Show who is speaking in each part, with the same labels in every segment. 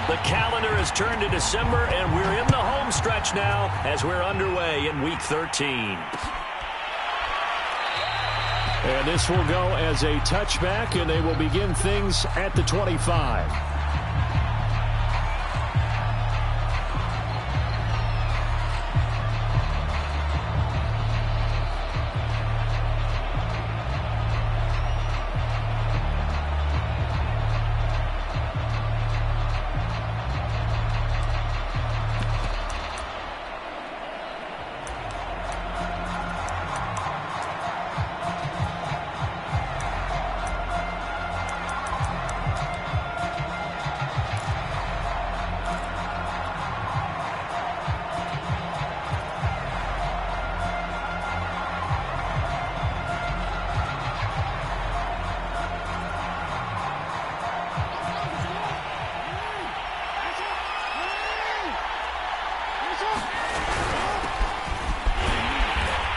Speaker 1: The calendar has turned to December, and we're in the home stretch now as we're underway in Week 13.
Speaker 2: And this will go as a touchback, and they will begin things at the 25.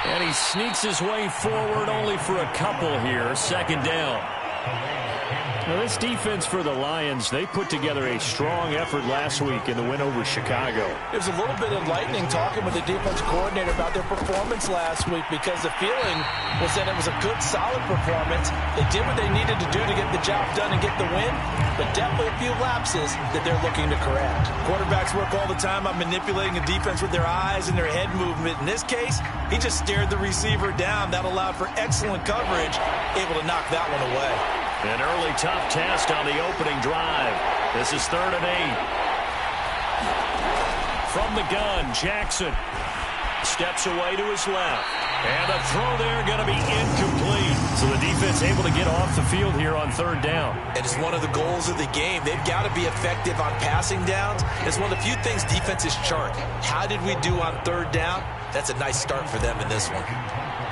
Speaker 1: And he sneaks his way forward only for a couple here. Second down.
Speaker 2: Now this defense for the Lions, they put together a strong effort last week in the win over Chicago.
Speaker 3: It was a little bit enlightening talking with the defense coordinator about their performance last week, because the feeling was that it was a good, solid performance. They did what they needed to do to get the job done and get the win, but definitely a few lapses that they're looking to correct.
Speaker 4: Quarterbacks work all the time on manipulating a defense with their eyes and their head movement. In this case, he just stared the receiver down. That allowed for excellent coverage, able to knock that one away.
Speaker 1: An early tough test on the opening drive. This is 3rd and 8. From the gun, Jackson steps away to his left. And a throw there going to be incomplete. So the defense able to get off the field here on 3rd down.
Speaker 4: And it's one of the goals of the game. They've got to be effective on passing downs. It's one of the few things defenses chart. How did we do on 3rd down? That's a nice start for them in this one.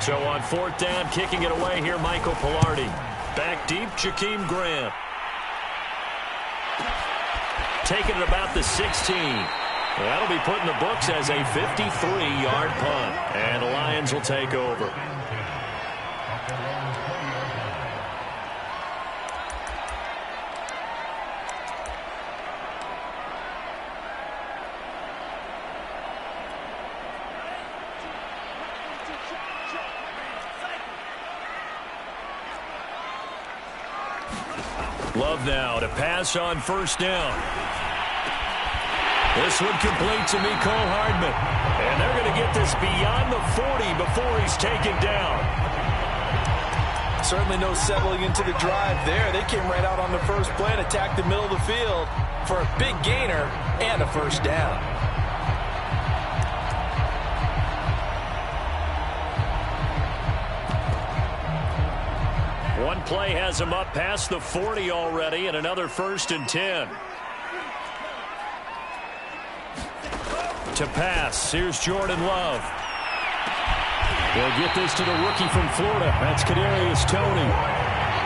Speaker 1: So on 4th down, kicking it away here, Michael Pilardi. Back deep, Jakeem Grant. Taking it about the 16. That'll be put in the books as a 53-yard punt. And the Lions will take over. Love now to pass on 1st down. This one complete to Mecole Hardman. And they're going to get this beyond the 40 before he's taken down.
Speaker 3: Certainly no settling into the drive there. They came right out on the first play and attacked the middle of the field for a big gainer and a 1st down.
Speaker 1: One play has him up past the 40 already, and another 1st and 10. To pass, here's Jordan Love.
Speaker 2: They'll get this to the rookie from Florida. That's Kadarius Toney.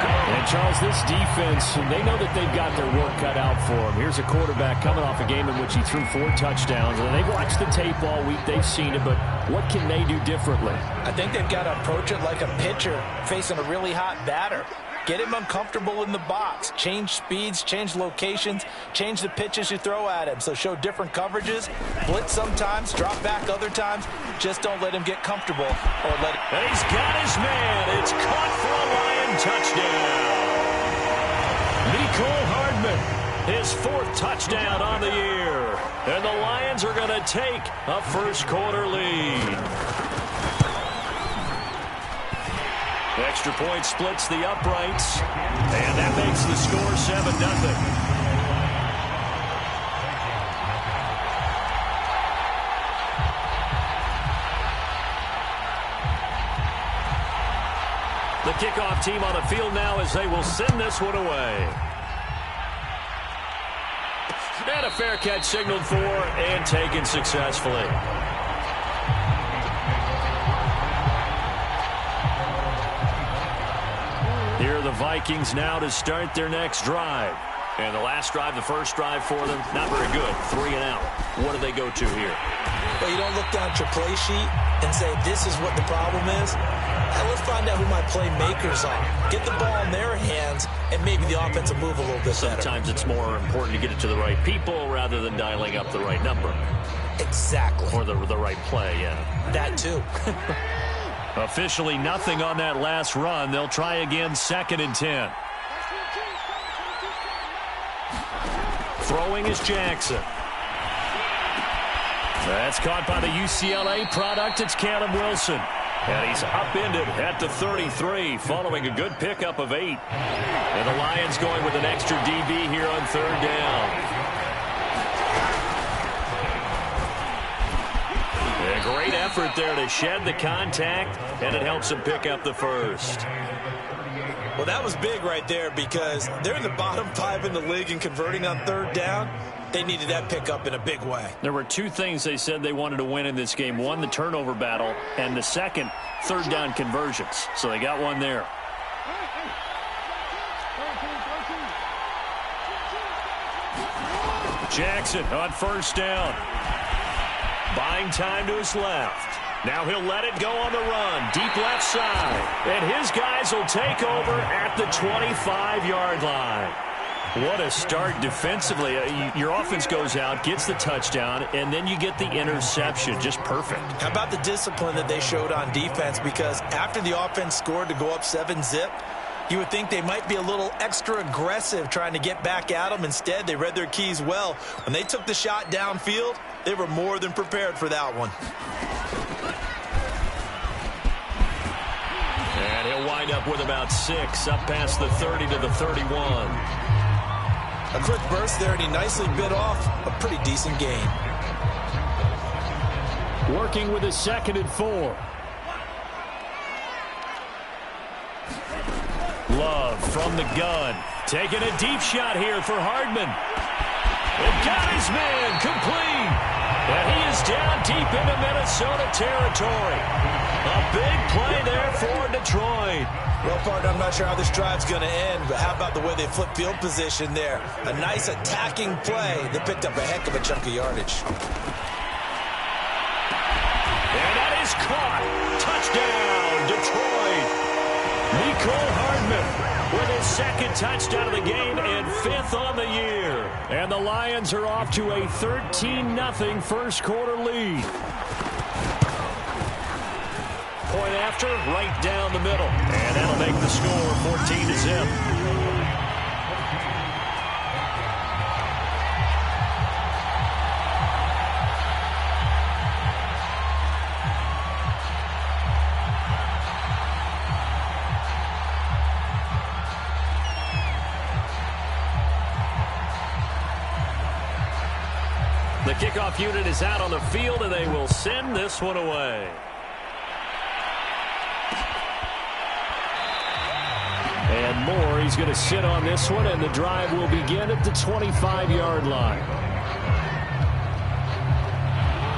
Speaker 2: And, Charles, this defense, they know that they've got their work cut out for them. Here's a quarterback coming off a game in which he threw 4 touchdowns. And they've watched the tape all week. They've seen it, but what can they do differently?
Speaker 3: I think they've got to approach it like a pitcher facing a really hot batter. Get him uncomfortable in the box. Change speeds, change locations, change the pitches you throw at him. So show different coverages, blitz sometimes, drop back other times. Just don't let him get comfortable.
Speaker 1: And he's got his man. It's caught for a Lion touchdown. Mecole Hardman, his 4th touchdown on the year. And the Lions are going to take a 1st quarter lead. Extra point splits the uprights, and that makes the score 7-0. The kickoff team on the field now as they will send this one away. And a fair catch signaled for and taken successfully. Here are the Vikings now to start their next drive. And the last drive, the first drive for them, not very good. 3 and out. What do they go to here?
Speaker 3: Well, you don't look down at your play sheet and say, this is what the problem is. Now let's find out who my playmakers are. Get the ball in their hands, and maybe the offense will move a little bit better.
Speaker 1: Sometimes it's more important to get it to the right people rather than dialing up the right number.
Speaker 3: Exactly.
Speaker 1: Or the right play, yeah.
Speaker 3: That too.
Speaker 2: Officially nothing on that last run. They'll try again, 2nd and 10. Throwing is Jackson. That's caught by the UCLA product. It's Caleb Wilson. And he's upended at the 33 following a good pickup of 8. And the Lions going with an extra DB here on 3rd down. A great effort there to shed the contact, and it helps him pick up the first.
Speaker 4: Well, that was big right there because they're in the bottom 5 in the league in converting on 3rd down. They needed that pickup in a big way.
Speaker 2: There were 2 things they said they wanted to win in this game. One, the turnover battle, and the second, 3rd down conversions. So they got one there. Jackson on 1st down. Buying time to his left. Now he'll let it go on the run. Deep left side. And his guys will take over at the 25-yard line. What a start defensively. Your offense goes out, gets the touchdown, and then you get the interception. Just perfect.
Speaker 3: How about the discipline that they showed on defense? Because after the offense scored to go up 7-zip, you would think they might be a little extra aggressive trying to get back at them. Instead, they read their keys well. When they took the shot downfield, they were more than prepared for that one.
Speaker 1: And he'll wind up with about 6, up past the 30 to the 31.
Speaker 3: A quick burst there, and he nicely bit off a pretty decent gain.
Speaker 2: Working with a 2nd and 4. Love from the gun. Taking a deep shot here for Hardman. And got his man complete. And he is down deep into Minnesota territory. A big play there for Detroit.
Speaker 3: Well, partner, I'm not sure how this drive's going to end, but how about the way they flip field position there? A nice attacking play that picked up a heck of a chunk of yardage.
Speaker 1: And that is caught. Touchdown, Detroit. Mecole Hardman with his 2nd touchdown of the game and 5th on the year.
Speaker 2: And the Lions are off to a 13-0 first quarter lead.
Speaker 1: Point after, right down the middle. And that'll make the score 14-0. The kickoff unit is out on the field, and they will send this one away.
Speaker 2: And Moore, he's going to sit on this one, and the drive will begin at the 25-yard line.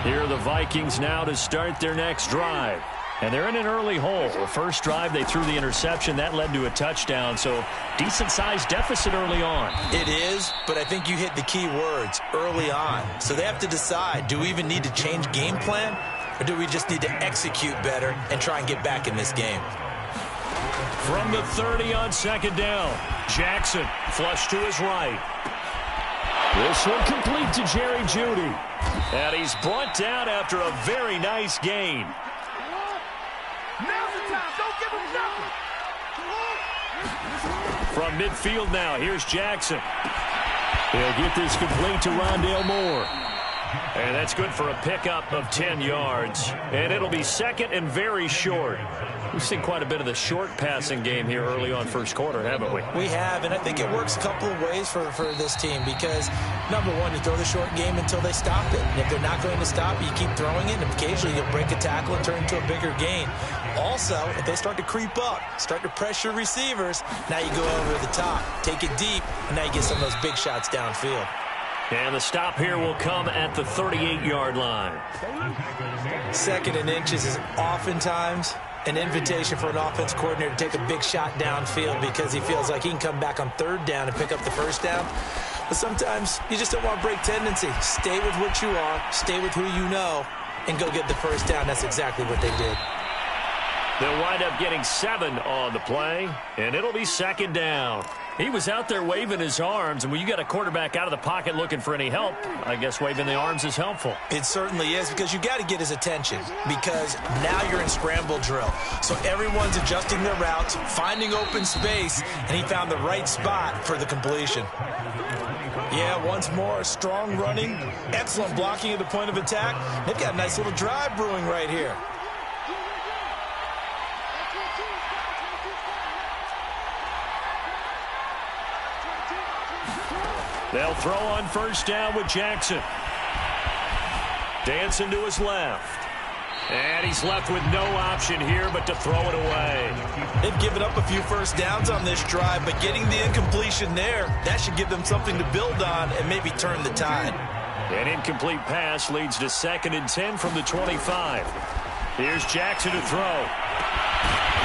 Speaker 2: Here are the Vikings now to start their next drive. And they're in an early hole. The first drive, they threw the interception. That led to a touchdown, so decent-sized deficit early on.
Speaker 3: It is, but I think you hit the key words, early on. So they have to decide, do we even need to change game plan, or do we just need to execute better and try and get back in this game?
Speaker 2: From the 30 on 2nd down, Jackson flush to his right. This one complete to Jerry Jeudy.
Speaker 1: And he's brought down after a very nice gain.
Speaker 5: Now's the time. Don't give him nothing.
Speaker 2: From midfield now, here's Jackson. He'll get this complete to Rondale Moore.
Speaker 1: And that's good for a pickup of 10 yards. And it'll be 2nd and very short.
Speaker 2: We've seen quite a bit of the short passing game here early on first quarter, haven't we?
Speaker 3: We have, and I think it works a couple of ways for this team because, number one, you throw the short game until they stop it. And if they're not going to stop it, you keep throwing it, and occasionally you'll break a tackle and turn into a bigger gain. Also, if they start to creep up, start to pressure receivers, now you go over the top, take it deep, and now you get some of those big shots downfield.
Speaker 1: And the stop here will come at the 38-yard line.
Speaker 3: 2nd and inches is oftentimes an invitation for an offense coordinator to take a big shot downfield because he feels like he can come back on third down and pick up the first down. But sometimes you just don't want to break tendency. Stay with what you are, stay with who you know, and go get the first down. That's exactly what they did.
Speaker 2: They'll wind up getting 7 on the play, and it'll be second down. He was out there waving his arms, and when you got a quarterback out of the pocket looking for any help, I guess waving the arms is helpful.
Speaker 3: It certainly is, because you got to get his attention, because now you're in scramble drill. So everyone's adjusting their routes, finding open space, and he found the right spot for the completion. Yeah, once more, strong running, excellent blocking at the point of attack. They've got a nice little drive brewing right here.
Speaker 2: They'll throw on first down with Jackson. Dancing to his left. And he's left with no option here but to throw it away.
Speaker 3: They've given up a few first downs on this drive, but getting the incompletion there, that should give them something to build on and maybe turn the tide.
Speaker 2: An incomplete pass leads to 2nd and 10 from the 25. Here's Jackson to throw.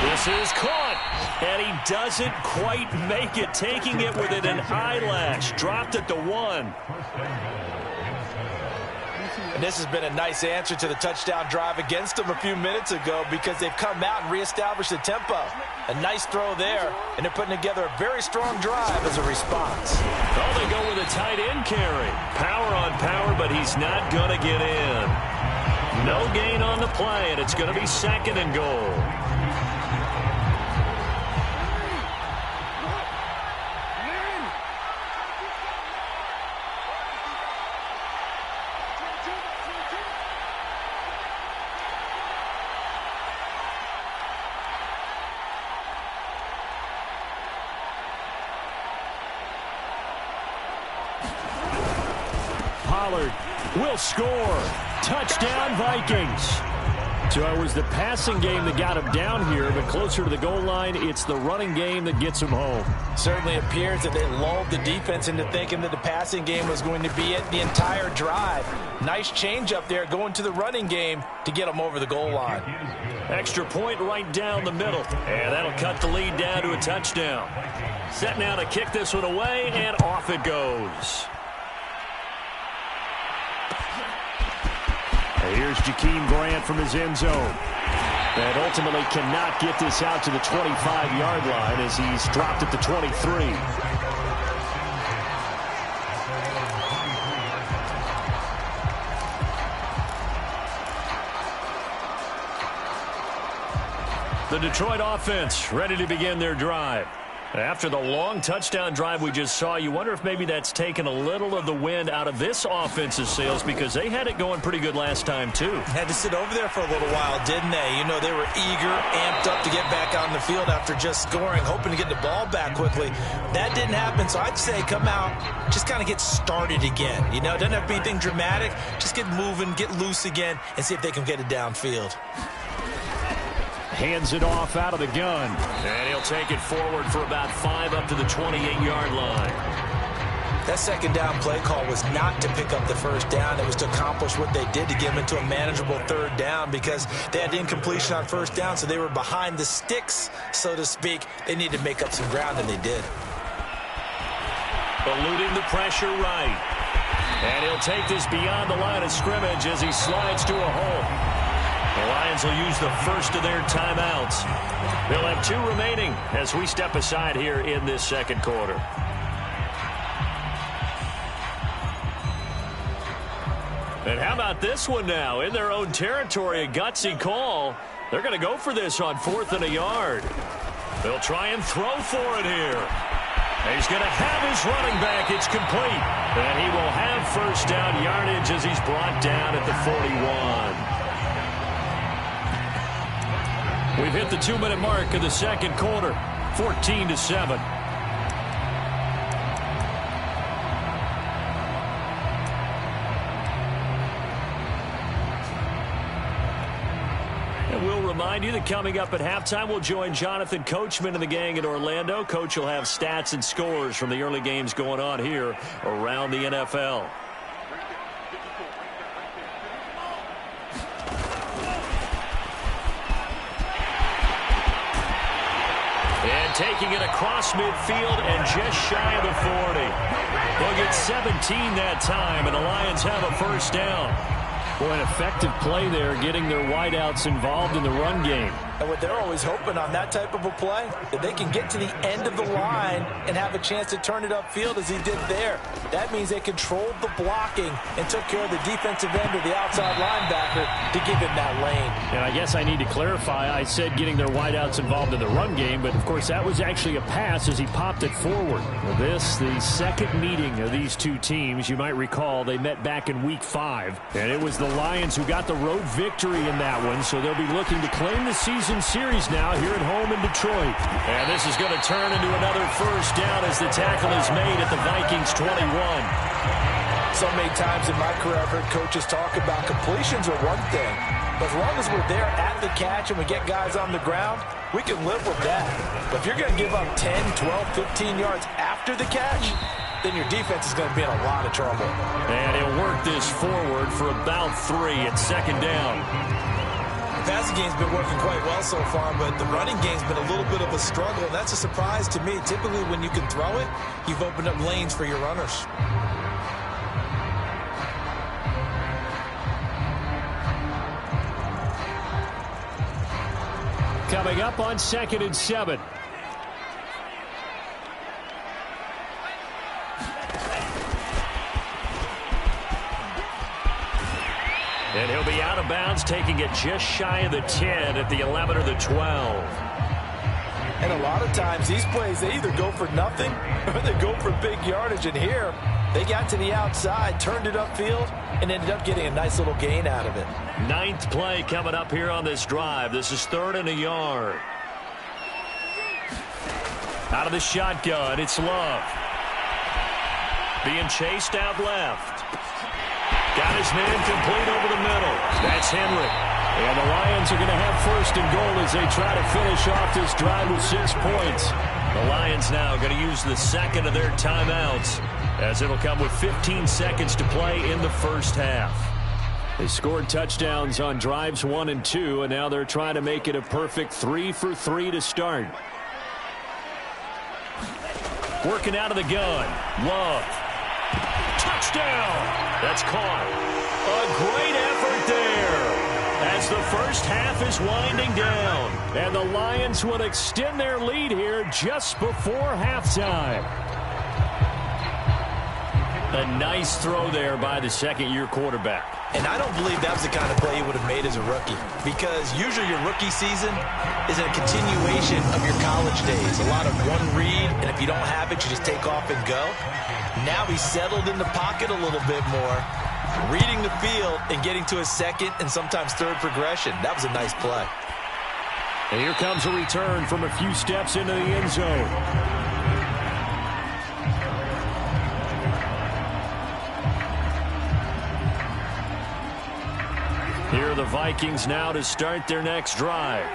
Speaker 2: This is caught, and he doesn't quite make it, taking it within an eyelash. Dropped at the 1.
Speaker 3: And this has been a nice answer to the touchdown drive against them a few minutes ago, because they've come out and reestablished the tempo. A nice throw there, and they're putting together a very strong drive as a response.
Speaker 2: Oh, they go with a tight end carry. Power on power, but he's not going to get in. No gain on the play, and it's going to be 2nd and goal. Pollard will score. Touchdown, Vikings. So it was the passing game that got him down here, but closer to the goal line, it's the running game that gets him home.
Speaker 3: Certainly appears that they lulled the defense into thinking that the passing game was going to be it the entire drive. Nice change up there going to the running game to get them over the goal line.
Speaker 2: Extra point right down the middle, and that'll cut the lead down to a touchdown. Set now to kick this one away, and off it goes. Here's Jakeem Grant from his end zone. And ultimately cannot get this out to the 25-yard line as he's dropped at the 23. The Detroit offense ready to begin their drive. After the long touchdown drive we just saw, you wonder if maybe that's taken a little of the wind out of this offense's sails, because they had it going pretty good last time, too.
Speaker 3: Had to sit over there for a little while, didn't they? You know, they were eager, amped up to get back on the field after just scoring, hoping to get the ball back quickly. That didn't happen, so I'd say come out, just kind of get started again. You know, it doesn't have to be anything dramatic. Just get moving, get loose again, and see if they can get it downfield.
Speaker 2: Hands it off out of the gun. And he'll take it forward for about 5 up to the 28-yard line.
Speaker 3: That second down play call was not to pick up the first down. It was to accomplish what they did to get them into a manageable third down, because they had incompletion on first down, so they were behind the sticks, so to speak. They needed to make up some ground, and they did.
Speaker 2: Eluding the pressure right. And he'll take this beyond the line of scrimmage as he slides to a hole. The Lions will use the first of their timeouts. They'll have 2 remaining as we step aside here in this second quarter. And how about this one now? In their own territory, a gutsy call. They're going to go for this on 4th and a yard. They'll try and throw for it here. He's going to have his running back. It's complete. And he will have first down yardage as he's brought down at the 41. We've hit the 2-minute mark of the second quarter, 14-7. And we'll remind you that coming up at halftime, we'll join Jonathan Coachman and the gang in Orlando. Coach will have stats and scores from the early games going on here around the NFL.
Speaker 1: And taking it across midfield and just shy of the 40. They'll get 17 that time, and the Lions have a first down.
Speaker 2: Boy, an effective play there, getting their wideouts involved in the run game.
Speaker 3: And what they're always hoping on that type of a play, that they can get to the end of the line and have a chance to turn it upfield as he did there. That means they controlled the blocking and took care of the defensive end or the outside linebacker to give him that lane.
Speaker 2: And I guess I need to clarify, I said getting their wideouts involved in the run game, but of course that was actually a pass as he popped it forward. Well, this, the second meeting of these two teams. You might recall they met back in Week 5, and it was the Lions who got the road victory in that one, so they'll be looking to claim the season series now here at home in Detroit.
Speaker 1: And this is going to turn into another first down as the tackle is made at the Vikings 21.
Speaker 3: So many times in my career I've heard coaches talk about completions are one thing, but as long as we're there at the catch and we get guys on the ground, we can live with that. But if you're going to give up 10, 12, 15 yards after the catch, then your defense is going to be in a lot of trouble.
Speaker 1: And he'll work this forward for about 3 at second down.
Speaker 4: The passing game's been working quite well so far, but the running game's been a little bit of a struggle, and that's a surprise to me. Typically, when you can throw it, you've opened up lanes for your runners.
Speaker 2: Coming up on 2nd and 7.
Speaker 1: And he'll be out of bounds, taking it just shy of the 10 at the 11 or the 12.
Speaker 3: And a lot of times these plays, they either go for nothing or they go for big yardage. And here, they got to the outside, turned it upfield, and ended up getting a nice little gain out of it.
Speaker 1: 9th play coming up here on this drive. This is 3rd and a yard. Out of the shotgun, it's Love. Being chased out left. Got his man complete over the middle. That's Henry. And the Lions are going to have 1st and goal as they try to finish off this drive with 6 points. The Lions now going to use the second of their timeouts, as it'll come with 15 seconds to play in the first half.
Speaker 2: They scored touchdowns on drives 1 and 2, and now they're trying to make it a perfect 3 for 3 to start.
Speaker 1: Working out of the gun. Love. Touchdown. That's caught. A great effort there as the first half is winding down.
Speaker 2: And the Lions will extend their lead here just before halftime.
Speaker 1: A nice throw there by the second-year quarterback.
Speaker 4: And I don't believe that was the kind of play he would have made as a rookie, because usually your rookie season is a continuation of your college days. A lot of one read, and if you don't have it, you just take off and go. Now he's settled in the pocket a little bit more, reading the field and getting to his second and sometimes third progression. That was a nice play.
Speaker 2: And here comes a return from a few steps into the end zone. Here are the Vikings now to start their next drive,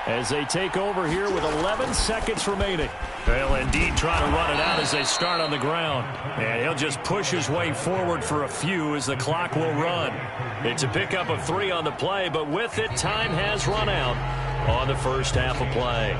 Speaker 2: as they take over here with 11 seconds remaining.
Speaker 1: They'll indeed try to run it out as they start on the ground. And he'll just push his way forward for a few as the clock will run. It's a pickup of 3 on the play, but with it, time has run out on the first half of play.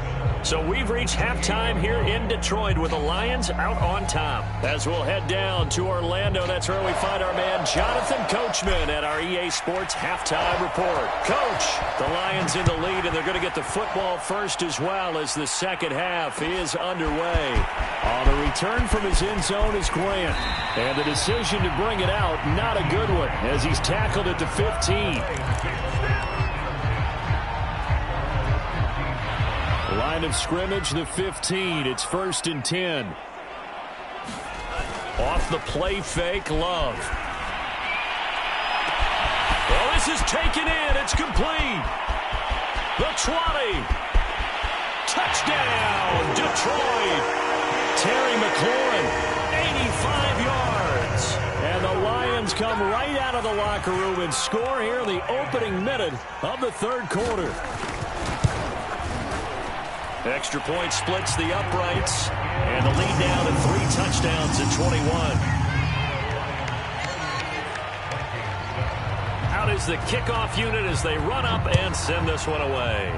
Speaker 1: So we've reached halftime here in Detroit with the Lions out on top. As we'll head down to Orlando, that's where we find our man Jonathan Coachman at our EA Sports Halftime Report. Coach, the Lions in the lead, and they're going to get the football first as well as the second half is underway.
Speaker 2: On the return from his end zone is Grant. And the decision to bring it out, not a good one, as he's tackled at the 15. Line of scrimmage, the 15. It's 1st and 10.
Speaker 1: Off the play fake, Love. Well, this is taken in. It's complete. The 20. Touchdown, Detroit.
Speaker 2: Terry McLaurin, 85 yards. And the Lions come right out of the locker room and score here in the opening minute of the third quarter.
Speaker 1: Extra point splits the uprights, and the lead down to 3 touchdowns at 21. Out is the kickoff unit as they run up and send this one away.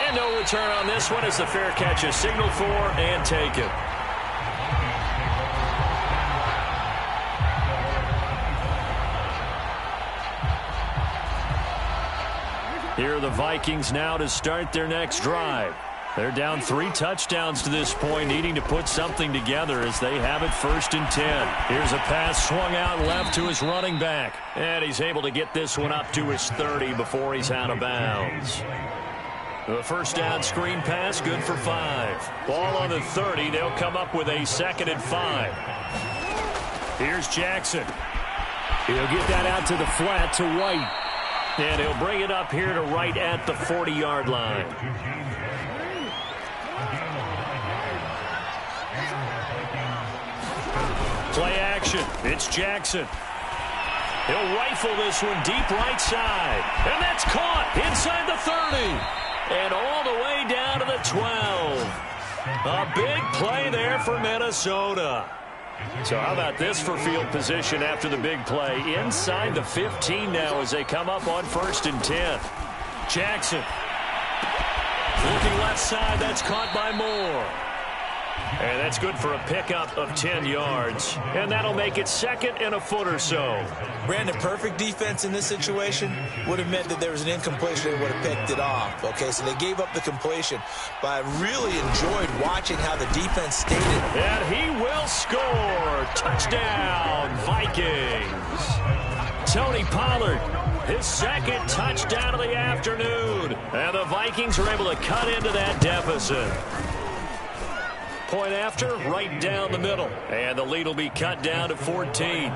Speaker 1: And no return on this one as the fair catch is signaled for and taken. Here are the Vikings now to start their next drive. They're down 3 touchdowns to this point, needing to put something together as they have it 1st and 10. Here's a pass swung out left to his running back. And he's able to get this one up to his 30 before he's out of bounds. The first down screen pass, good for 5. Ball on the 30. They'll come up with a 2nd and 5. Here's Jackson. He'll get that out to the flat to White. And he'll bring it up here to right at the 40-yard line. Play action. It's Jackson. He'll rifle this one deep right side. And that's caught inside the 30. And all the way down to the 12. A big play there for Minnesota. So how about this for field position after the big play? Inside the 15 now as they come up on 1st and 10. Jackson. Looking left side. That's caught by Moore. And that's good for a pickup of 10 yards. And that'll make it 2nd and a foot or so.
Speaker 4: Brandon, perfect defense in this situation would have meant that there was an incompletion. They would have picked it off. Okay, so they gave up the completion. But I really enjoyed watching how the defense stayed in.
Speaker 1: And he will score. Touchdown, Vikings. Tony Pollard, his 2nd touchdown of the afternoon. And the Vikings are able to cut into that deficit. Point after, right down the middle. And the lead will be cut down to 14.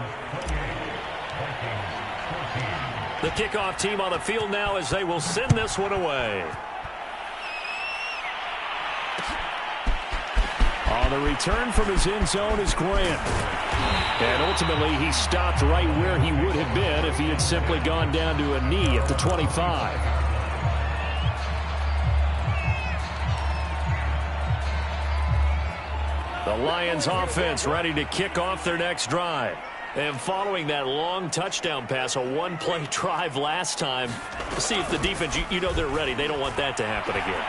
Speaker 1: The kickoff team on the field now as they will send this one away. On the return from his end zone is Grant. And ultimately, he stopped right where he would have been if he had simply gone down to a knee at the 25. The Lions offense ready to kick off their next drive. And following that long touchdown pass, a 1-play drive last time, see if the defense, you know they're ready. They don't want that to happen again.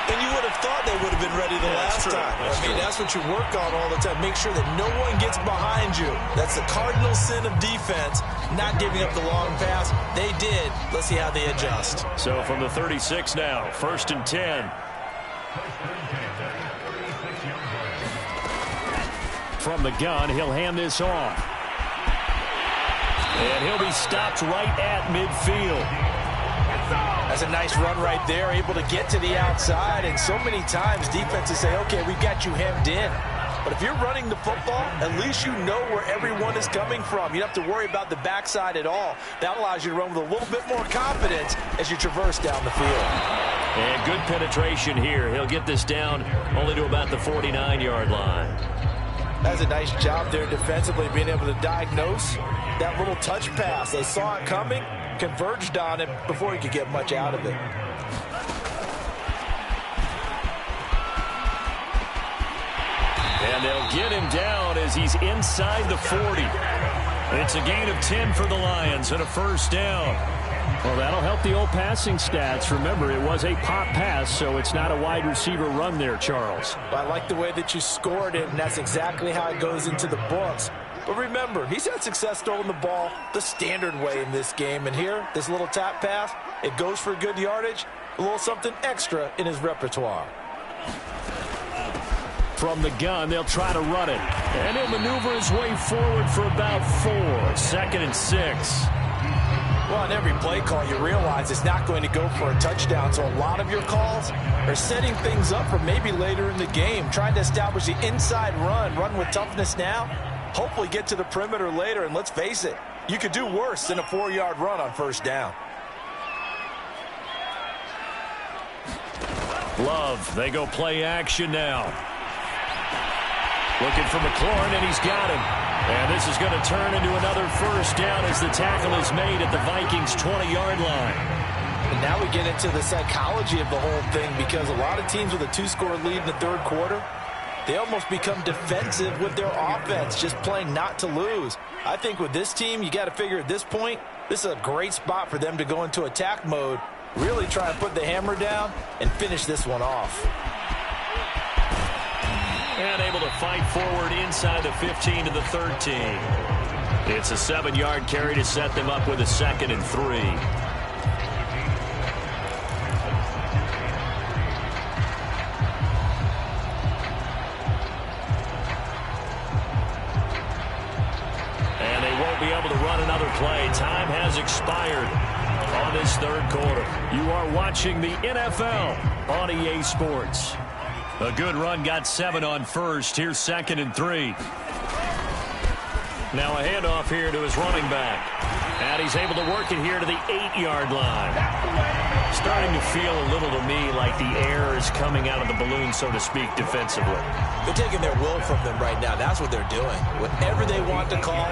Speaker 4: And you would have thought they would have been ready the last time. That's what you work on all the time. Make sure that no one gets behind you. That's the cardinal sin of defense, not giving up the long pass. They did. Let's see how they adjust.
Speaker 1: So from the 36 now, 1st and 10. From the gun, he'll hand this off. And he'll be stopped right at midfield.
Speaker 3: That's a nice run right there, able to get to the outside. And so many times defenses say, okay, we've got you hemmed in. But if you're running the football, at least you know where everyone is coming from. You don't have to worry about the backside at all. That allows you to run with a little bit more confidence as you traverse down the field.
Speaker 1: And good penetration here. He'll get this down only to about the 49-yard line.
Speaker 3: That's a nice job there defensively, being able to diagnose that little touch pass. They saw it coming, converged on it before he could get much out of it.
Speaker 1: And they'll get him down as he's inside the 40. It's a gain of 10 for the Lions and a 1st down. Well, that'll help the old passing stats. Remember, it was a pop pass, so it's not a wide receiver run there, Charles.
Speaker 3: I like the way that you scored it, and that's exactly how it goes into the books. But remember, he's had success throwing the ball the standard way in this game. And here, this little tap pass, it goes for good yardage, a little something extra in his repertoire.
Speaker 1: From the gun, they'll try to run it. And he'll maneuver his way forward for about 4. 2nd and 6.
Speaker 3: Well, on every play call, you realize it's not going to go for a touchdown. So a lot of your calls are setting things up for maybe later in the game, trying to establish the inside run with toughness now, hopefully get to the perimeter later. And let's face it, you could do worse than a 4-yard run on 1st down.
Speaker 1: Love, they go play action now. Looking for McLaurin, and he's got him. And this is going to turn into another 1st down as the tackle is made at the Vikings' 20-yard line.
Speaker 3: And now we get into the psychology of the whole thing, because a lot of teams with a 2-score lead in the 3rd quarter, they almost become defensive with their offense, just playing not to lose. I think with this team, you got to figure at this point, this is a great spot for them to go into attack mode Really try and put the hammer down and finish this one off.
Speaker 1: And able to fight forward inside the 15 to the 13. It's a 7-yard carry to set them up with a 2nd and 3. And they won't be able to run another play. Time has expired on this 3rd quarter. You are watching the NFL on EA Sports. A good run, got 7 on first. Here's 2nd and 3. Now a handoff here to his running back. And he's able to work it here to the 8-yard line. Starting to feel a little to me like the air is coming out of the balloon, so to speak, defensively.
Speaker 4: They're taking their will from them right now. That's what they're doing. Whatever they want to call,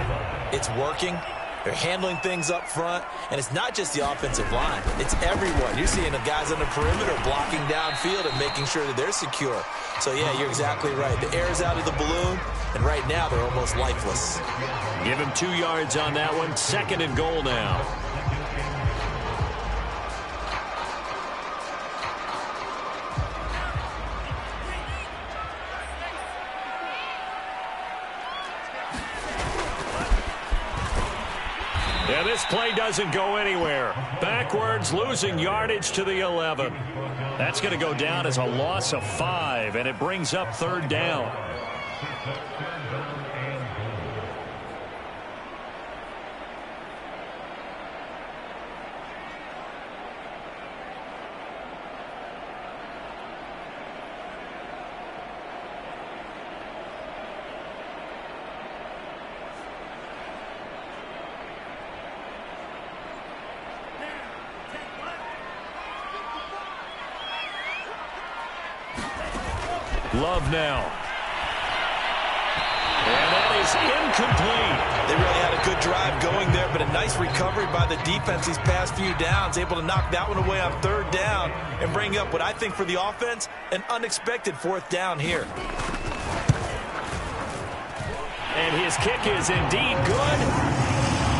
Speaker 4: it's working. They're handling things up front, and it's not just the offensive line. It's everyone. You're seeing the guys on the perimeter blocking downfield and making sure that they're secure. So, yeah, you're exactly right. The air is out of the balloon, and right now they're almost lifeless.
Speaker 1: Give him 2 yards on that one. 2nd and goal now. Yeah, this play doesn't go anywhere. Backwards, losing yardage to the 11. That's going to go down as a loss of 5, and it brings up 3rd down. Love now. And that is incomplete.
Speaker 4: They really had a good drive going there, but a nice recovery by the defense these past few downs, able to knock that one away on 3rd down and bring up what I think for the offense, an unexpected 4th down here.
Speaker 1: And his kick is indeed good.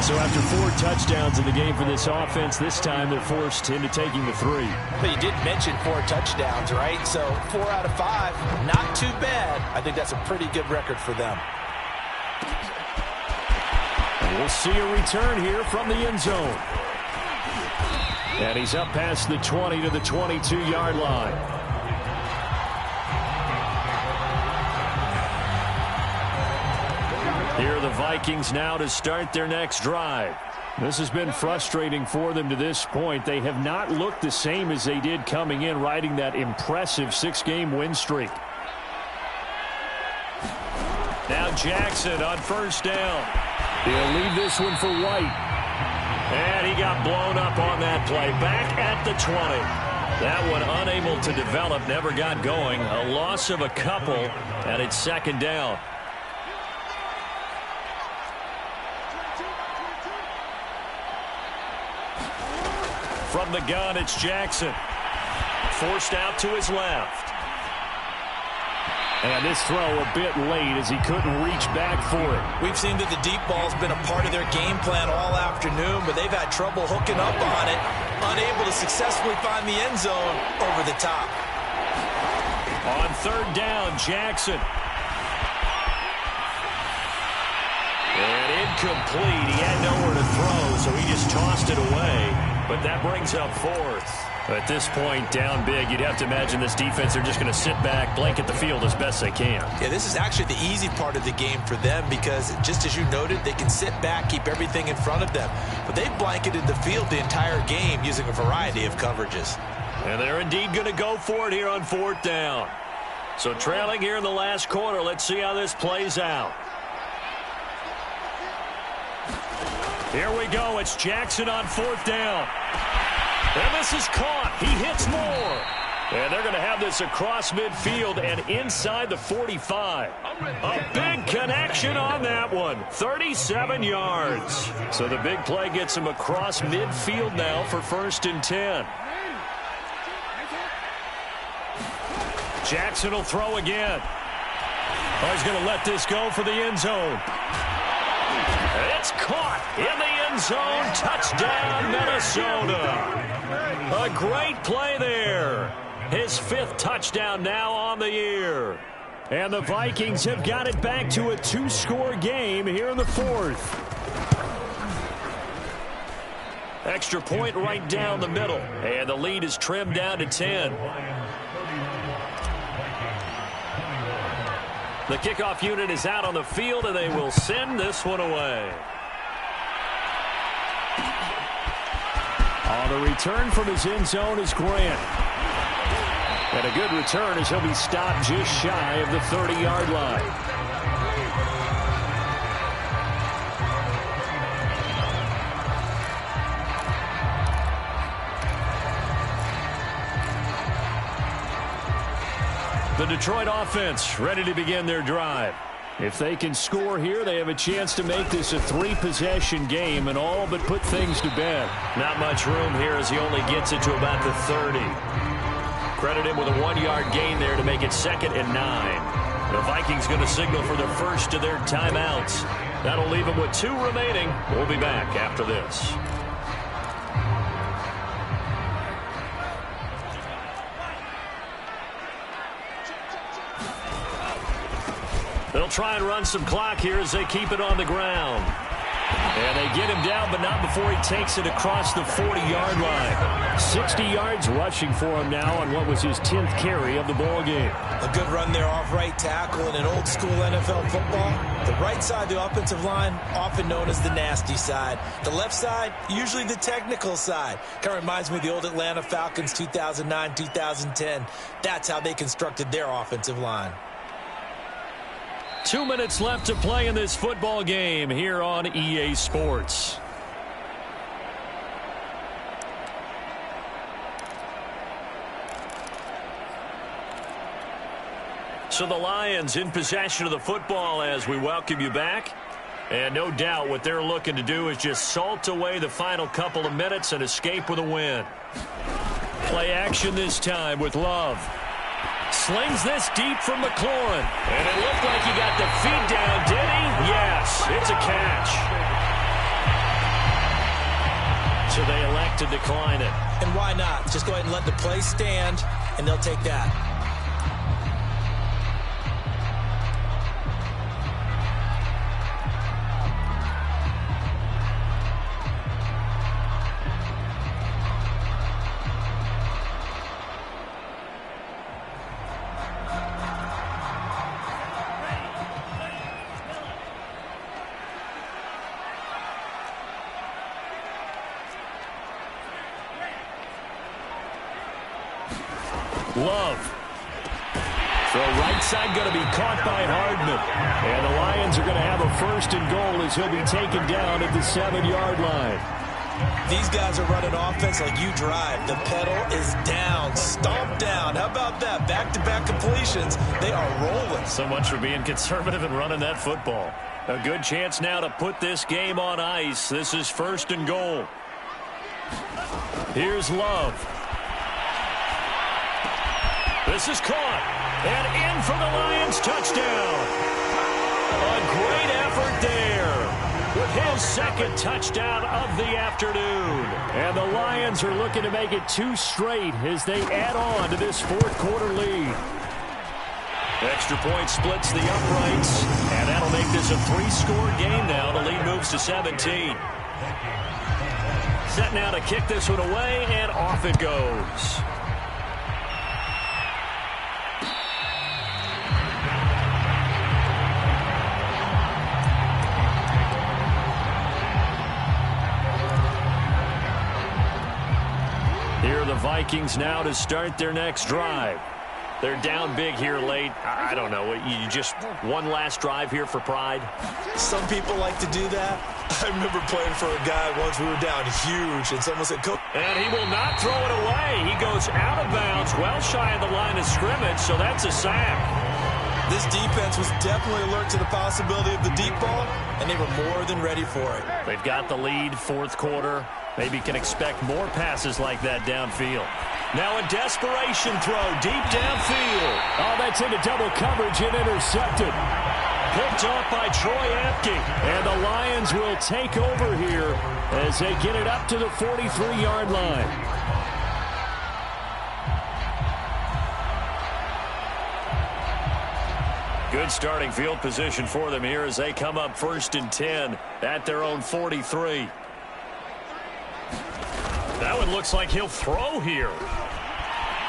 Speaker 1: So after 4 touchdowns in the game for this offense, this time they're forced into taking the 3.
Speaker 3: But you did mention 4 touchdowns, right? So 4 out of 5, not too bad. I think that's a pretty good record for them.
Speaker 1: We'll see a return here from the end zone. And he's up past the 20 to the 22-yard line. Here are the Vikings now to start their next drive. This has been frustrating for them to this point. They have not looked the same as they did coming in, riding that impressive 6-game win streak. Now Jackson on 1st down. He'll leave this one for White. And he got blown up on that play. Back at the 20. That one unable to develop, never got going. A loss of a couple, and it's 2nd down. From the gun, it's Jackson. Forced out to his left. And this throw a bit late as he couldn't reach back for it.
Speaker 4: We've seen that the deep ball's been a part of their game plan all afternoon, but they've had trouble hooking up on it, unable to successfully find the end zone over the top.
Speaker 1: On 3rd down, Jackson. And incomplete. He had nowhere to throw, so he just tossed it away. But that brings up 4th. At this point, down big, you'd have to imagine this defense, they're just going to sit back, blanket the field as best they can.
Speaker 4: Yeah, this is actually the easy part of the game for them because, just as you noted, they can sit back, keep everything in front of them. But they've blanketed the field the entire game using a variety of coverages.
Speaker 1: And they're indeed going to go for it here on 4th down. So trailing here in the last quarter, let's see how this plays out. Here we go. It's Jackson on 4th down. And this is caught. He hits more. And they're going to have this across midfield and inside the 45. A big connection on that one. 37 yards. So the big play gets him across midfield now for 1st and 10. Jackson will throw again. Oh, he's going to let this go for the end zone. It's caught in the end end zone. Touchdown, Minnesota. A great play there. His 5th touchdown now on the year.
Speaker 2: And the Vikings have got it back to a 2-score game here in the 4th.
Speaker 1: Extra point right down the middle. And the lead is trimmed down to 10. The kickoff unit is out on the field, and they will send this one away.
Speaker 2: On the return from his end zone is Grant. And a good return as he'll be stopped just shy of the 30-yard line.
Speaker 1: The Detroit offense ready to begin their drive.
Speaker 2: If they can score here, they have a chance to make this a 3-possession game and all but put things to bed.
Speaker 1: Not much room here as he only gets it to about the 30. Credit him with a 1-yard gain there to make it 2nd and 9. The Vikings going to signal for the first of their timeouts. That'll leave them with 2 remaining. We'll be back after this. They'll try and run some clock here as they keep it on the ground. And they get him down, but not before he takes it across the 40-yard line.
Speaker 2: 60 yards rushing for him now on what was his 10th carry of the ball game.
Speaker 4: A good run there off right tackle in an old-school NFL football. The right side of the offensive line, often known as the nasty side. The left side, usually the technical side. Kind of reminds me of the old Atlanta Falcons 2009-2010. That's how they constructed their offensive line.
Speaker 1: 2 minutes left to play in this football game here on EA Sports. So the Lions in possession of the football as we welcome you back. And no doubt what they're looking to do is just salt away the final couple of minutes and escape with a win. Play action this time with Love. Slings this deep from McLaurin. And it looked like he got the feet down, did he? Yes, it's a catch. So they elect to decline it.
Speaker 4: And why not? Just go ahead and let the play stand, and they'll take that.
Speaker 1: Love. Throw right side going to be caught by Hardman.
Speaker 2: And the Lions are going to have a 1st and goal as he'll be taken down at the 7-yard line.
Speaker 4: These guys are running offense like you drive. The pedal is down, stomped down. How about that? Back-to-back completions. They are rolling.
Speaker 1: So much for being conservative and running that football. A good chance now to put this game on ice. This is 1st and goal. Here's Love. This is caught. And in for the Lions touchdown. A great effort there with his 2nd touchdown of the afternoon.
Speaker 2: And the Lions are looking to make it 2 straight as they add on to this 4th quarter lead.
Speaker 1: Extra point splits the uprights. And that'll make this a 3-score game now. The lead moves to 17. Set now to kick this one away, and off it goes. Here are the Vikings now to start their next drive. They're down big here late. I don't know. You just one last drive here for pride?
Speaker 4: Some people like to do that. I remember playing for a guy once we were down huge, and someone said, "Coach."
Speaker 1: And he will not throw it away. He goes out of bounds, well shy of the line of scrimmage, so that's a sack.
Speaker 4: This defense was definitely alert to the possibility of the deep ball, and they were more than ready for it.
Speaker 1: They've got the lead, 4th quarter. Maybe can expect more passes like that downfield. Now a desperation throw deep downfield.
Speaker 2: Oh, that's into double coverage and intercepted. picked off by Troy Apke. And the Lions will take over here as they get it up to the 43-yard line. Good starting field position for them here as they come up 1st and 10 at their own 43. That one looks like he'll throw here.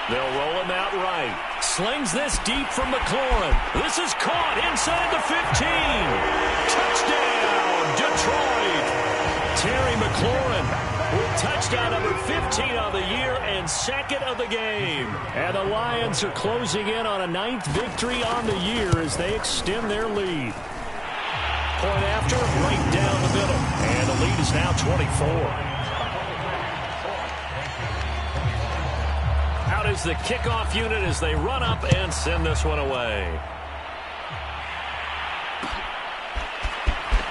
Speaker 2: They'll roll him out right. Slings this deep from McLaurin. This is caught inside the 15. Touchdown, Detroit. Terry McLaurin with touchdown number 15 of the year and 2nd of the game. And the Lions are closing in on a 9th victory on the year as they extend their lead. Point after, right down the middle. And the lead is now 24. Out is the kickoff unit as they run up and send this one away.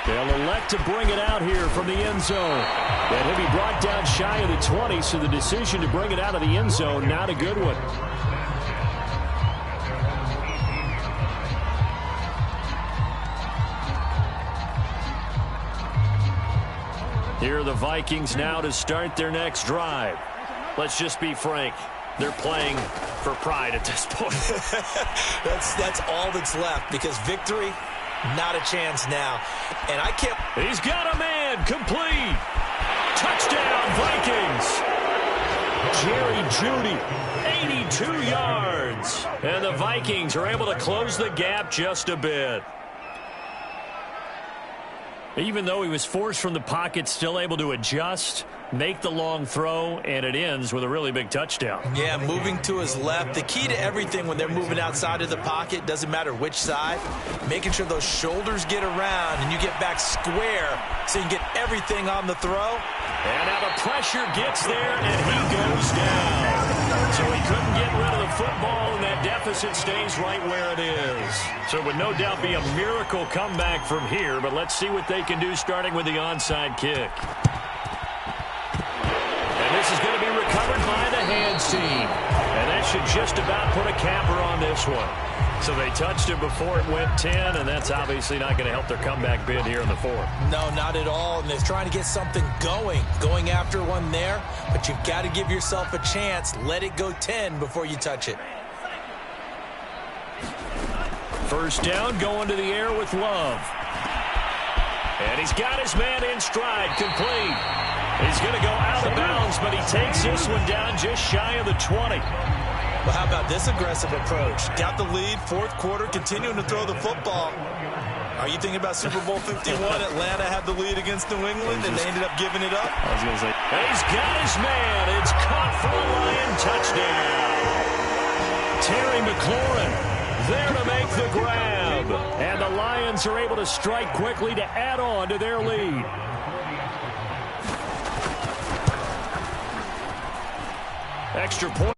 Speaker 2: They'll elect to bring it out here from the end zone. And he'll be brought down shy of the 20, so the decision to bring it out of the end zone, not a good one. Here are the Vikings now to start their next drive. Let's just be frank. They're playing for pride at this point.
Speaker 4: That's all that's left because victory, not a chance now. And I can't.
Speaker 2: He's got a man complete. Touchdown, Vikings. Jerry Jeudy, 82 yards. And the Vikings are able to close the gap just a bit. Even though he was forced from the pocket, still able to adjust, make the long throw, and it ends with a really big touchdown.
Speaker 4: Yeah, moving to his left. The key to everything when they're moving outside of the pocket, doesn't matter which side, making sure those shoulders get around and you get back square so you can get everything on the throw.
Speaker 2: And now the pressure gets there, and he goes down. So he couldn't get rid of the football, and that deficit stays right where it is. So it would no doubt be a miracle comeback from here, but let's see what they can do starting with the onside kick. And this is going to be recovered by the hands team. And that should just about put a capper on this one. So they touched it before it went 10, and that's obviously not going to help their comeback bid here in the 4th.
Speaker 4: No, not at all. And they're trying to get something going after one there. But you've got to give yourself a chance. Let it go 10 before you touch it.
Speaker 2: First down, going to the air with Love. And he's got his man in stride, complete. He's going to go out of bounds, but he takes this one down just shy of the 20.
Speaker 4: Well, how about this aggressive approach? Got the lead, 4th quarter, continuing to throw the football. Are you thinking about Super Bowl 51? Atlanta had the lead against New England, and they ended up giving it up.
Speaker 2: I was going to say, he's got his man. It's caught for a Lion touchdown. Terry McLaurin there to make the grab. And the Lions are able to strike quickly to add on to their lead. Extra point